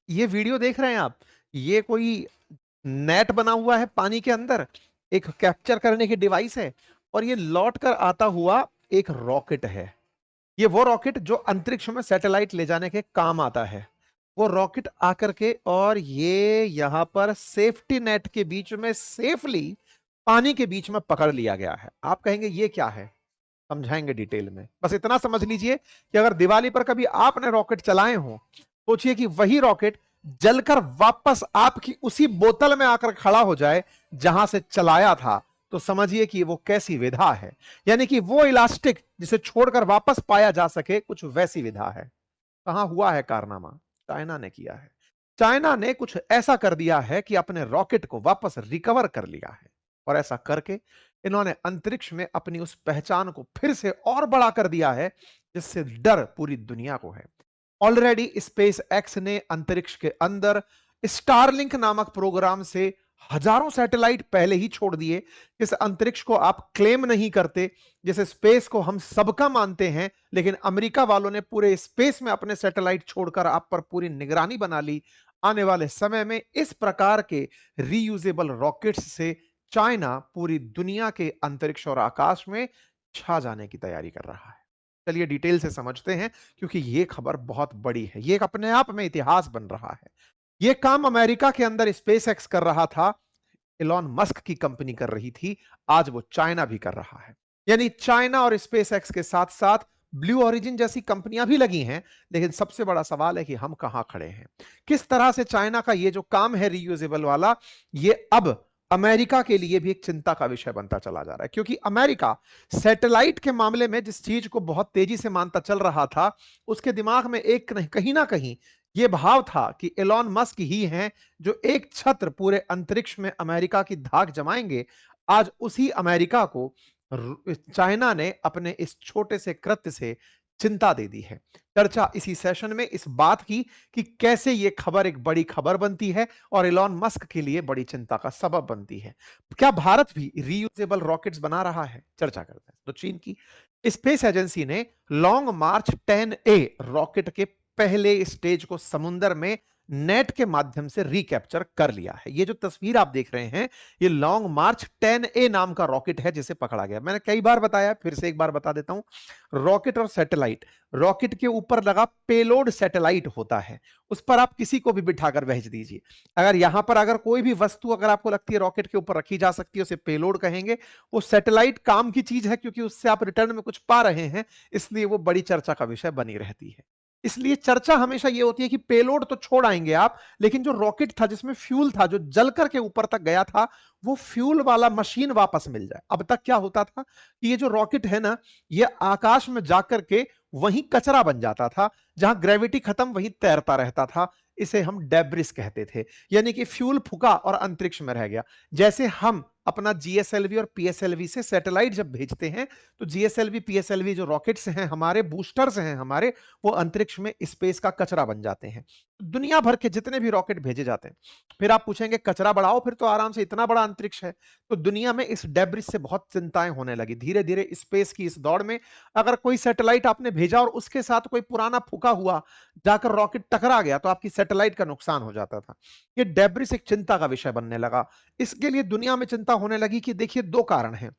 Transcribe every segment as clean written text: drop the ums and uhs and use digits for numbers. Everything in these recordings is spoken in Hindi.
ये वीडियो देख रहे हैं आप, ये कोई नेट बना हुआ है पानी के अंदर, एक कैप्चर करने की डिवाइस है, और ये लौट कर आता हुआ एक रॉकेट है। ये वो रॉकेट जो अंतरिक्ष में सैटेलाइट ले जाने के काम आता है। वो रॉकेट आकर के और ये यहां पर सेफ्टी नेट के बीच में सेफली पानी के बीच में पकड़ लिया गया है। आप कहेंगे ये क्या है, समझाएंगे डिटेल में। बस इतना समझ लीजिए कि अगर दिवाली पर कभी आपने रॉकेट चलाए हो, सोचिए कि वही रॉकेट जलकर वापस आपकी उसी बोतल में आकर खड़ा हो जाए जहां से चलाया था, तो समझिए कि वो कैसी विधा है। यानी कि वो इलास्टिक जिसे छोड़कर वापस पाया जा सके, कुछ वैसी विधा है। कहां हुआ है कारनामा? चाइना ने किया है। चाइना ने कुछ ऐसा कर दिया है कि अपने रॉकेट को वापस रिकवर कर लिया है, और ऐसा करके इन्होंने अंतरिक्ष में अपनी उस पहचान को फिर से और बड़ा कर दिया है, जिससे डर पूरी दुनिया को है। ऑलरेडी स्पेस एक्स ने अंतरिक्ष के अंदर स्टारलिंक नामक प्रोग्राम से हजारों सैटेलाइट पहले ही छोड़ दिए। इस अंतरिक्ष को आप क्लेम नहीं करते, जैसे स्पेस को हम सबका मानते हैं, लेकिन अमेरिका वालों ने पूरे स्पेस में अपने सैटेलाइट छोड़कर आप पर पूरी निगरानी बना ली। आने वाले समय में इस प्रकार के रीयूजेबल रॉकेट्स से चाइना पूरी दुनिया के अंतरिक्ष और आकाश में छा जाने की तैयारी कर रहा है। चलिए डिटेल से समझते हैं, क्योंकि यह खबर बहुत बड़ी है, यह अपने आप में इतिहास बन रहा है। यह काम अमेरिका के अंदर स्पेस एक्स कर रहा था, एलॉन मस्क की कंपनी कर रही थी, आज वो चाइना भी कर रहा है। यानी चाइना और स्पेस एक्स के साथ साथ ब्लू ओरिजिन जैसी कंपनियां भी लगी हैं। लेकिन सबसे बड़ा सवाल है कि हम कहां खड़े हैं, किस तरह से चाइना का ये जो काम है रीयूजेबल वाला, ये अब अमेरिका के लिए भी एक चिंता का विषय बनता चला जा रहा है। क्योंकि अमेरिका सैटेलाइट के मामले में जिस चीज को बहुत तेजी से मानता चल रहा था, उसके दिमाग में एक कहीं ना कहीं यह भाव था कि एलॉन मस्क ही हैं जो एक छत्र पूरे अंतरिक्ष में अमेरिका की धाक जमाएंगे। आज उसी अमेरिका को चाइना ने अपने इस छोटे से कृत्य से चिंता दे दी है। चर्चा इसी सेशन में इस बात की कि कैसे यह खबर एक बड़ी खबर बनती है और एलॉन मस्क के लिए बड़ी चिंता का सबब बनती है। क्या भारत भी रीयूजेबल रॉकेट्स बना रहा है? चर्चा करते हैं। तो चीन की स्पेस एजेंसी ने लॉन्ग मार्च 10A रॉकेट के पहले स्टेज को समुद्र में नेट के माध्यम से रिकैप्चर कर लिया है। ये जो तस्वीर आप देख रहे हैं, ये लॉन्ग मार्च 10A नाम का रॉकेट है जिसे पकड़ा गया। मैंने कई बार बताया, फिर से एक बार बता देता हूं। रॉकेट और सैटेलाइट, रॉकेट के ऊपर लगा पेलोड सैटेलाइट होता है, उस पर आप किसी को भी बिठाकर भेज दीजिए। अगर यहां पर अगर कोई भी वस्तु अगर आपको लगती है रॉकेट के ऊपर रखी जा सकती है, उसे पेलोड कहेंगे। वो सैटेलाइट काम की चीज है, क्योंकि उससे आप रिटर्न में कुछ पा रहे हैं, इसलिए वो बड़ी चर्चा का विषय बनी रहती है। इसलिए चर्चा हमेशा यह होती है कि पेलोड तो छोड़ आएंगे आप, लेकिन जो रॉकेट था जिसमें फ्यूल था, जो जल करके ऊपर तक गया था, वो फ्यूल वाला मशीन वापस मिल जाए। अब तक क्या होता था कि ये जो रॉकेट है ना, ये आकाश में जाकर के वहीं कचरा बन जाता था, जहां ग्रेविटी खत्म वहीं तैरता रहता था। इसे हम डेब्रिस कहते थे, यानी कि फ्यूल फूका और अंतरिक्ष में रह गया। जैसे हम अपना जीएसएलवी और पीएसएलवी से सैटेलाइट जब भेजते हैं, तो जीएसएलवी पीएसएलवी जो रॉकेट्स हैं हमारे, बूस्टर्स हैं हमारे, वो अंतरिक्ष में स्पेस का कचरा बन जाते हैं। दुनिया भर के जितने भी रॉकेट भेजे जाते हैं, फिर आप पूछेंगे कचरा बढ़ाओ, फिर तो आराम से इतना बड़ा अंतरिक्ष है। तो दुनिया में इस डेब्रिस से बहुत चिंताएं होने लगी। धीरे धीरे स्पेस की इस दौड़ में अगर कोई सैटेलाइट आपने भेजा और उसके साथ कोई पुराना फूका हुआ जाकर रॉकेट टकरा गया, तो आपकी सैटेलाइट का नुकसान हो जाता था। ये डेब्रिस एक चिंता का विषय बनने लगा। इसके लिए दुनिया में चिंता होने लगी कि देखिए दो कारण हैं।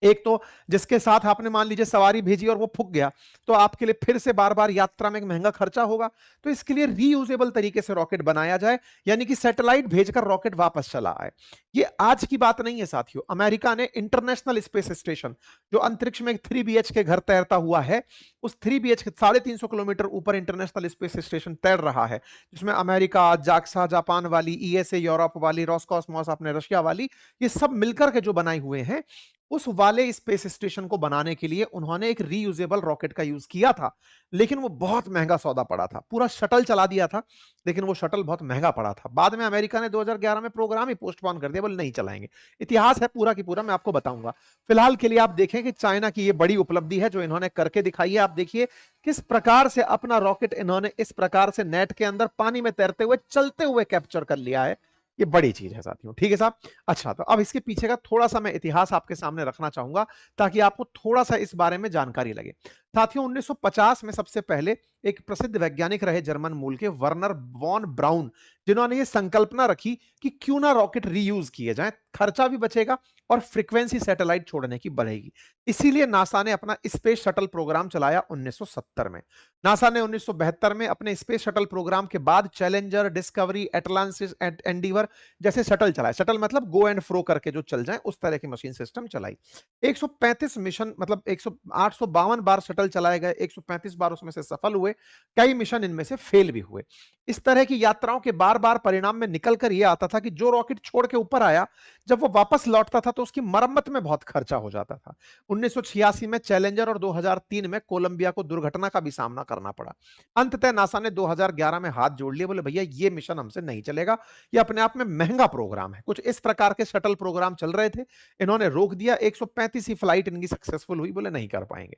एक तो जिसके साथ आपने मान लीजिए सवारी भेजी और वो फूक गया, तो आपके लिए फिर से बार बार यात्रा में एक महंगा खर्चा होगा। तो इसके लिए रीयूजेबल तरीके से रॉकेट बनाया जाए, यानी कि सैटेलाइट भेजकर रॉकेट वापस चला आए। ये आज की बात नहीं है साथियों। अमेरिका ने इंटरनेशनल स्पेस स्टेशन, जो अंतरिक्ष में एक 3 BH के घर तैरता हुआ है, उस 3 BH के 350 किलोमीटर ऊपर इंटरनेशनल स्पेस स्टेशन तैर रहा है, जिसमें अमेरिका, जाक्सा जापान वाली, ईएसए यूरोप वाली, रॉसकॉस्मोस अपने रशिया वाली, ये सब मिलकर के जो बनाए हुए हैं, उस वाले स्पेस स्टेशन को बनाने के लिए उन्होंने एक रीयूजेबल रॉकेट का यूज किया था। लेकिन वो बहुत महंगा सौदा पड़ा था। पूरा शटल चला दिया था, लेकिन वो शटल बहुत महंगा पड़ा था। बाद में अमेरिका ने 2011 में प्रोग्राम ही पोस्टपोन कर दिया, बोले नहीं चलाएंगे। इतिहास है पूरा की पूरा, मैं आपको बताऊंगा। फिलहाल के लिए आप देखें कि चाइना की ये बड़ी उपलब्धि है जो इन्होंने करके दिखाई है। आप देखिए किस प्रकार से अपना रॉकेट इन्होंने इस प्रकार से नेट के अंदर पानी में तैरते हुए चलते हुए कैप्चर कर लिया है। ये बड़ी चीज है साथियों, ठीक है साहब। अच्छा, तो अब इसके पीछे का थोड़ा सा मैं इतिहास आपके सामने रखना चाहूंगा, ताकि आपको थोड़ा सा इस बारे में जानकारी लगे। साथियों 1950 में सबसे पहले एक प्रसिद्ध वैज्ञानिक रहे जर्मन मूल के वर्नर वॉन ब्राउन, जिन्होंने ये संकल्पना रखी कि क्यों ना रॉकेट रीयूज किए जाएं, खर्चा भी बचेगा और फ्रीक्वेंसी सैटेलाइट छोड़ने की बढ़ेगी। इसीलिए नासा ने अपना स्पेस शटल प्रोग्राम चलाया 1970 में। नासा ने 1972 में अपने स्पेस शटल प्रोग्राम के बाद चैलेंजर, डिस्कवरी, एटलांटिस, एंडीवर जैसे शटल चलाए। शटल मतलब गो एंड फ्रो करके जो चल जाए, उस तरह की मशीन सिस्टम चलाई। 135 मिशन मतलब 852 बार शटल चलाए गए, 135 बार उसमें से सफल हुए, कई मिशन इनमें से फेल भी हुए। इस तरह की यात्राओं के बार बार परिणाम में निकल कर यह आता था कि जो रॉकेट छोड़ के ऊपर आया, जब वो वापस लौटता था तो उसकी मरम्मत में बहुत खर्चा हो जाता था। 1986 में चैलेंजर और 2003 में कोलंबिया को दुर्घटना का भी सामना करना पड़ा। अंततः नासा ने 2011 में हाथ जोड़ लिए, बोले भैया ये मिशन हमसे नहीं चलेगा, ये अपने आप में महंगा प्रोग्राम है। कुछ इस प्रकार के शटल प्रोग्राम चल रहे थे, इन्होंने रोक दिया। 135 ही फ्लाइट इनकी सक्सेसफुल हुई, बोले नहीं कर पाएंगे।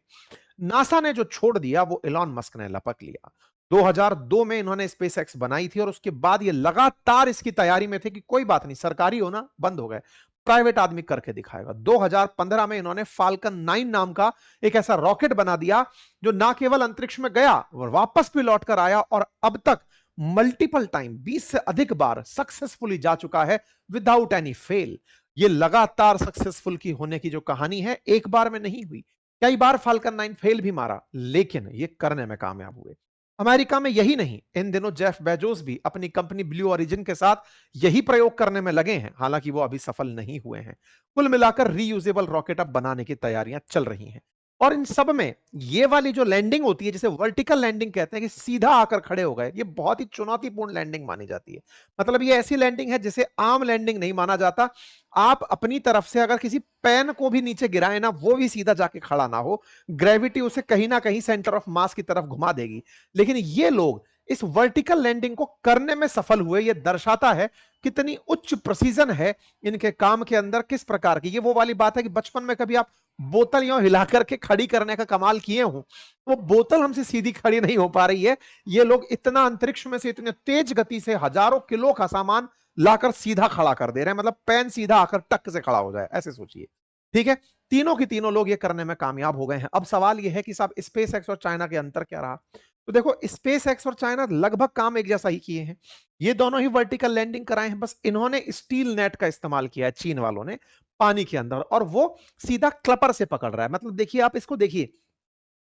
नासा ने जो छोड़ दिया वो इलॉन मस्क ने लपक लिया। 2002 में इन्होंने स्पेसएक्स बनाई थी और उसके बाद ये लगातार इसकी तैयारी में थे कि कोई बात नहीं, सरकारी होना बंद हो गए, प्राइवेट आदमी करके दिखाएगा। 2015 में इन्होंने फाल्कन 9 नाम का एक ऐसा रॉकेट बना दिया जो ना केवल अंतरिक्ष में गया और वापस भी लौटकर आया, और अब तक मल्टीपल टाइम 20 से अधिक बार सक्सेसफुली जा चुका है विदाउट एनी फेल। ये लगातार सक्सेसफुल की होने की जो कहानी है, एक बार में नहीं हुई। कई बार फाल्कन 9 फेल भी मारा, लेकिन ये करने में कामयाब हुए। अमेरिका में यही नहीं, इन दिनों जेफ बेजोस भी अपनी कंपनी ब्लू ओरिजिन के साथ यही प्रयोग करने में लगे हैं, हालांकि वो अभी सफल नहीं हुए हैं। कुल मिलाकर रीयूजेबल रॉकेट अब बनाने की तैयारियां चल रही हैं। और इन सब में ये वाली जो लैंडिंग होती है, जिसे वर्टिकल लैंडिंग कहते हैं, कि सीधा आकर खड़े हो गए, ये बहुत ही चुनौतीपूर्ण लैंडिंग मानी जाती है। मतलब ये ऐसी लैंडिंग है जिसे आम लैंडिंग नहीं माना जाता। आप अपनी तरफ से अगर किसी पेन को भी नीचे गिराए ना, वो भी सीधा जाके खड़ा ना हो, ग्रेविटी उसे कहीं ना कहीं सेंटर ऑफ मास की तरफ घुमा देगी। लेकिन ये लोग इस वर्टिकल लैंडिंग को करने में सफल हुए। ये दर्शाता है कितनी उच्च प्रिसीजन है इनके काम के अंदर, किस प्रकार की। ये वो वाली बात है कि बचपन में कभी आप बोतल यूं हिला करके खड़ी करने का कमाल किए हो, वो बोतल हमसे सीधी खड़ी नहीं हो पा रही है। ये लोग इतना अंतरिक्ष में से इतने तेज गति से हजारों किलो का सामान लाकर सीधा खड़ा कर दे रहे हैं, मतलब पेन सीधा आकर टक से खड़ा हो जाए, ऐसे सोचिए। ठीक है, तीनों की तीनों लोग ये करने में कामयाब हो गए हैं। अब सवाल ये है कि साहब स्पेस एक्स और चाइना के अंतर क्या रहा। तो देखो, स्पेस एक्स और चाइना लगभग काम एक जैसा ही किए हैं। ये दोनों ही वर्टिकल लैंडिंग कराए हैं, बस इन्होंने स्टील नेट का इस्तेमाल किया है, चीन वालों ने, पानी के अंदर, और वो सीधा क्लपर से पकड़ रहा है। मतलब देखिए, आप इसको देखिए,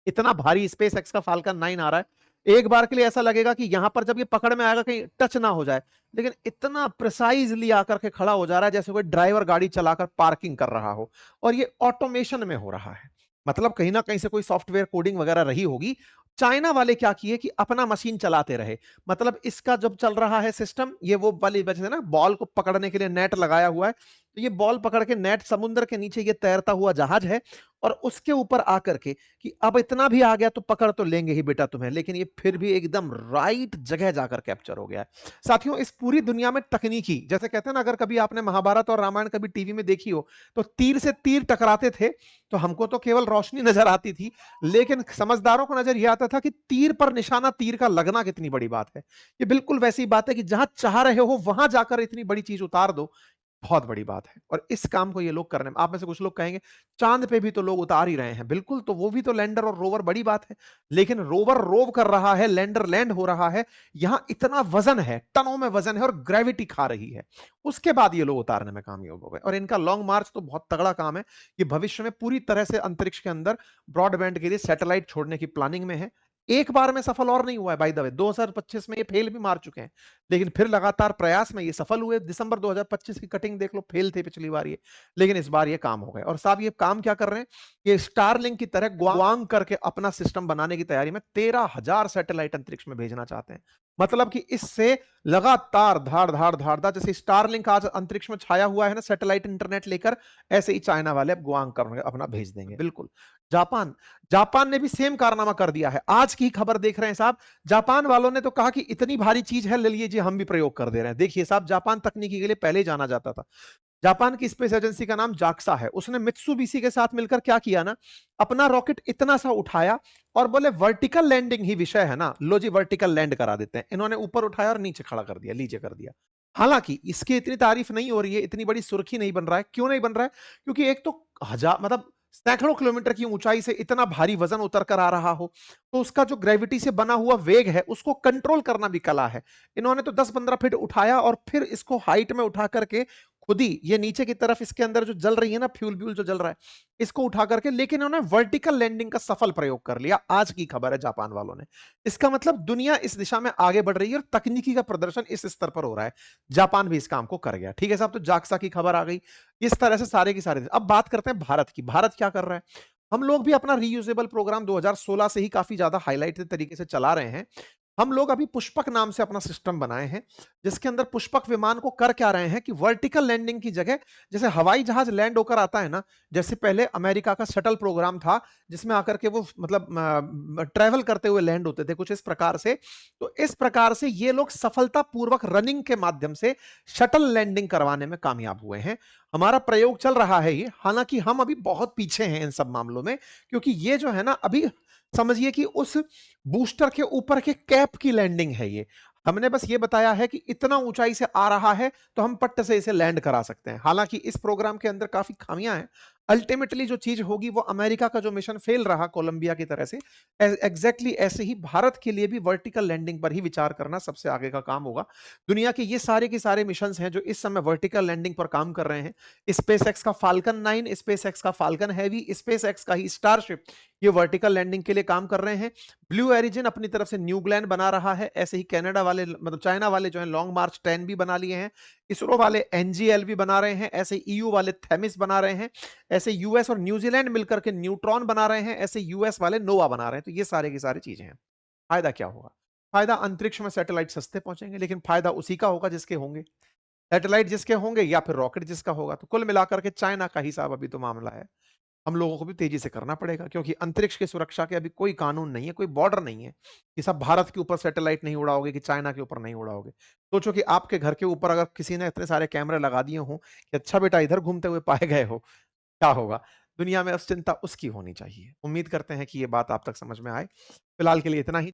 इतना भारी स्पेस एक्स का फाल्कन 9 आ रहा है, एक बार के लिए ऐसा लगेगा कि यहां पर जब ये पकड़ में आएगा कहीं टच ना हो जाए, लेकिन इतना प्रिसाइजली आकर के खड़ा हो जा रहा है जैसे कोई ड्राइवर गाड़ी चलाकर पार्किंग कर रहा हो। और ये ऑटोमेशन में हो रहा है, मतलब कहीं ना कहीं से कोई सॉफ्टवेयर कोडिंग वगैरह रही होगी। चाइना वाले क्या किए कि अपना मशीन चलाते रहे, मतलब इसका जब चल रहा है सिस्टम, ये वो वाली वजह से ना, बॉल को पकड़ने के लिए नेट लगाया हुआ है, तो ये बॉल पकड़ के नेट, समुद्र के नीचे ये तैरता हुआ जहाज है, और उसके ऊपर आकर के कि अब इतना भी आ गया तो पकड़ तो लेंगे ही बेटा तुम्हें, लेकिन ये फिर भी एकदम राइट जगह जाकर कैप्चर हो गया है। साथियों, इस पूरी दुनिया में तकनीकी, जैसे कहते हैं ना, अगर कभी आपने महाभारत और रामायण कभी टीवी में देखी हो, तो तीर से तीर टकराते थे, तो हमको तो केवल रोशनी नजर आती थी, लेकिन समझदारों को नजर यह आता था कि तीर पर निशाना, तीर का लगना कितनी बड़ी बात है। ये बिल्कुल वैसी बात है कि जहां चाह रहे हो वहां जाकर इतनी बड़ी चीज उतार दो, बहुत बड़ी बात है। और इस काम को ये लोग करने में, आप में से कुछ लोग कहेंगे चांद पे भी तो लोग उतार ही रहे हैं, बिल्कुल, तो वो भी तो लैंडर और रोवर, बड़ी बात है। लेकिन रोवर रोव कर रहा है, लैंडर लैंड हो रहा है, यहां इतना वजन है, टनों में वजन है, और ग्रेविटी खा रही है, उसके बाद ये लोग उतारने में कामयाब हो गए। और इनका लॉन्ग मार्च तो बहुत तगड़ा काम है। ये भविष्य में पूरी तरह से अंतरिक्ष के अंदर ब्रॉडबैंड के लिए सैटेलाइट छोड़ने की प्लानिंग में है। एक बार में सफल और नहीं हुआ है, बाय द वे, 2025 में ये फेल भी मार चुके हैं, लेकिन फिर लगातार प्रयास में ये सफल हुए। दिसंबर 2025 की कटिंग देख लो, फेल थे पिछली बार ये, लेकिन इस बार ये काम हो गए। और साहब, ये काम क्या कर रहे हैं, ये स्टारलिंक की तरह ग्वांग करके अपना सिस्टम बनाने की तैयारी में 13,000 सैटेलाइट अंतरिक्ष में भेजना चाहते हैं। मतलब कि इससे लगातार धाड़ धाड़ धाड़ धाड़, जैसे स्टारलिंक आज अंतरिक्ष में छाया हुआ है ना सैटेलाइट इंटरनेट लेकर, ऐसे ही चाइना वाले अब ग्वांग कर अपना भेज देंगे। बिल्कुल, जापान जापान ने भी सेम कारनामा कर दिया है। आज की खबर देख रहे हैं साहब, जापान वालों ने तो कहा कि इतनी भारी चीज है, ले लीजिए, हम भी प्रयोग कर दे रहे हैं। देखिए साहब, जापान तकनीकी के लिए पहले ही जाना जाता था। जापान की स्पेस एजेंसी का नाम जाक्सा है, उसने मित्सुबिशी के साथ मिलकर क्या किया ना, अपना रॉकेट इतना सा उठाया और बोले वर्टिकल लैंडिंग ही विषय है ना, लो जी वर्टिकल लैंड करा देते हैं। इन्होंने ऊपर उठाया और नीचे खड़ा कर दिया, नीचे कर दिया। हालांकि इसकी इतनी तारीफ नहीं हो रही है, इतनी बड़ी सुर्खी नहीं बन रहा है। क्यों नहीं बन रहा है? क्योंकि एक तो हजार, मतलब सैकड़ों किलोमीटर की ऊंचाई से इतना भारी वजन उतर कर आ रहा हो, तो उसका जो ग्रेविटी से बना हुआ वेग है उसको कंट्रोल करना भी कला है। इन्होंने तो 10-15 फीट उठाया और फिर इसको हाइट में उठा करके खुद ही ये नीचे की तरफ इसके अंदर जो जल रही है ना, फ्यूल ब्यूल जो जल रहा है, इसको उठा करके, लेकिन उन्होंने वर्टिकल लैंडिंग का सफल प्रयोग कर लिया। आज की खबर है जापान वालों ने। इसका मतलब दुनिया इस दिशा में आगे बढ़ रही है और तकनीकी का प्रदर्शन इस स्तर पर हो रहा है। जापान भी इस काम को कर गया। ठीक है साहब, तो जाक्सा की खबर आ गई। इस तरह से सारे की सारे। अब बात करते हैं भारत की। भारत क्या कर रहा है? हम लोग भी अपना रीयूजेबल प्रोग्राम 2016 से ही काफी ज्यादा हाईलाइट तरीके से चला रहे हैं। हम लोग अभी पुष्पक नाम से अपना सिस्टम बनाए हैं, जिसके अंदर पुष्पक विमान को कर क्या रहे हैं कि वर्टिकल लैंडिंग की जगह, जैसे हवाई जहाज लैंड होकर आता है ना, जैसे पहले अमेरिका का शटल प्रोग्राम था जिसमें आकर के वो मतलब ट्रेवल करते हुए लैंड होते थे कुछ इस प्रकार से, तो इस प्रकार से ये लोग सफलतापूर्वक रनिंग के माध्यम से शटल लैंडिंग करवाने में कामयाब हुए हैं। हमारा प्रयोग चल रहा है ये, हालांकि हम अभी बहुत पीछे हैं इन सब मामलों में, क्योंकि ये जो है ना अभी समझिए कि उस बूस्टर के ऊपर के कैप की लैंडिंग है ये। हमने बस ये बताया है कि इतना ऊंचाई से आ रहा है तो हम पट्ट से इसे लैंड करा सकते हैं। हालांकि इस प्रोग्राम के अंदर काफी खामियां हैं। अल्टीमेटली जो चीज होगी वो अमेरिका का जो मिशन फेल रहा कोलंबिया की तरह से, एग्जैक्टली ऐसे ही भारत के लिए भी वर्टिकल लैंडिंग पर ही विचार करना सबसे आगे का काम होगा। दुनिया के ये सारे के सारे मिशन हैं जो इस समय वर्टिकल लैंडिंग पर काम कर रहे हैं। स्पेस एक्स का फाल्कन 9, स्पेस एक्स का फाल्कन हैवी, स्पेस एक्स का ही स्टारशिप, ये वर्टिकल लैंडिंग के लिए काम कर रहे हैं। ब्लू एरिजिन अपनी तरफ से न्यू ग्लैंड बना रहा है। ऐसे ही कनाडा वाले, मतलब चाइना वाले जो है लॉन्ग मार्च 10 भी बना लिए हैं। इसरो वाले एनजीएल भी बना रहे हैं। ऐसे ईयू वाले थेमिस बना रहे हैं। ऐसे यूएस और न्यूजीलैंड मिलकर के न्यूट्रॉन बना रहे हैं। ऐसे यूएस वाले नोवा बना रहे हैं। तो ये सारे की सारी चीजें हैं। फायदा क्या होगा? फायदा अंतरिक्ष में सैटेलाइट सस्ते पहुंचेंगे, लेकिन फायदा उसी का होगा जिसके होंगे। सैटेलाइट जिसके होंगे या फिर रॉकेट जिसका होगा। तो कुल मिलाकर के चाइना का हिसाब अभी तो मामला है। हम लोगों को भी तेजी से करना पड़ेगा, क्योंकि अंतरिक्ष की सुरक्षा के अभी कोई कानून नहीं है, कोई बॉर्डर नहीं है कि सब भारत के ऊपर सैटेलाइट नहीं उड़ाओगे कि चाइना के ऊपर नहीं उड़ाओगे। सोचो कि आपके घर के ऊपर अगर किसी ने इतने सारे कैमरे लगा दिए हों कि अच्छा बेटा इधर घूमते हुए पाए गए हो, क्या होगा? दुनिया में अब चिंता उसकी होनी चाहिए। उम्मीद करते हैं कि ये बात आप तक समझ में आए। फिलहाल के लिए इतना ही।